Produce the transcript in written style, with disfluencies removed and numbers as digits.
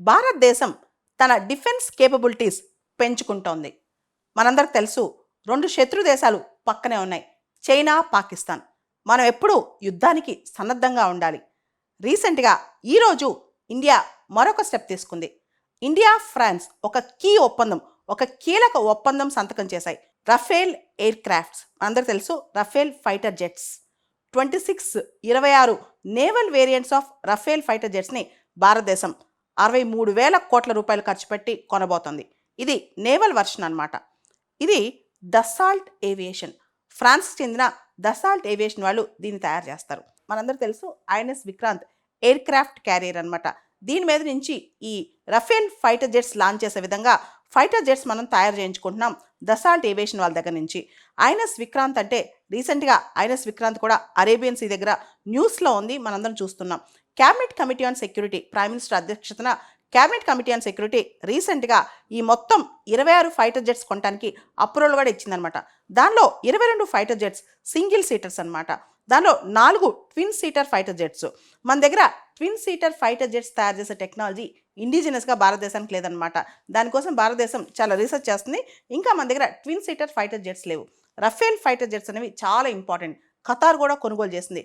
భారతదేశం తన defence capabilities పెంచుకుంటోంది. మనందరికి తెలుసు, 2 శత్రు దేశాలు పక్కనే ఉన్నాయి, చైనా, పాకిస్తాన్. మనం ఎప్పుడూ యుద్ధానికి సన్నద్ధంగా ఉండాలి. రీసెంట్గా ఈరోజు ఇండియా మరొక స్టెప్ తీసుకుంది. ఇండియా, ఫ్రాన్స్ ఒక కీలక ఒప్పందం సంతకం చేశాయి. రఫేల్ ఎయిర్ క్రాఫ్ట్స్, అందరికి తెలుసు, Rafale fighter jets 26 naval variants of Rafale fighter జెట్స్ని భారతదేశం 63,000 కోట్ల రూపాయలు ఖర్చు పెట్టి కొనబోతోంది. ఇది నేవల్ వర్షన్ అన్నమాట. ఇది దసాల్ట్ ఏవియేషన్, ఫ్రాన్స్కి చెందిన దసాల్ట్ ఏవియేషన్ వాళ్ళు దీన్ని తయారు చేస్తారు. మనందరూ తెలుసు, INS Vikrant air craft carrier అనమాట. దీని మీద నుంచి ఈ రఫేల్ ఫైటర్ జెట్స్ లాంచ్ చేసే విధంగా ఫైటర్ జెట్స్ మనం తయారు చేయించుకుంటున్నాం దసాల్ట్ ఏవియేషన్ వాళ్ళ దగ్గర నుంచి. ఐఎన్ఎస్ విక్రాంత్ అంటే రీసెంట్గా ఐఎన్ఎస్ విక్రాంత్ కూడా అరేబియన్ సీ దగ్గర న్యూస్లో ఉంది, మనందరం చూస్తున్నాం. Cabinet committee on security, prime minister అధ్యక్షతన క్యాబినెట్ కమిటీ ఆన్ సెక్యూరిటీ రీసెంట్గా ఈ మొత్తం 26 ఫైటర్ జెట్స్ కొనడానికి అప్రూవల్ కూడా ఇచ్చిందనమాట. దానిలో 22 ఫైటర్ జెట్స్ సింగిల్ సీటర్స్ అనమాట. దానిలో 4 ట్విన్ సీటర్ ఫైటర్ జెట్స్. మన దగ్గర ట్విన్ సీటర్ ఫైటర్ జెట్స్ తయారు చేసే టెక్నాలజీ ఇండిజినస్గా భారతదేశానికి లేదనమాట. దానికోసం భారతదేశం చాలా రీసెర్చ్ చేస్తుంది. ఇంకా మన దగ్గర ట్విన్ సీటర్ ఫైటర్ జెట్స్ లేవు. రఫేల్ ఫైటర్ జెట్స్ అనేవి చాలా ఇంపార్టెంట్. ఖతార్ కూడా కొనుగోలు చేసింది.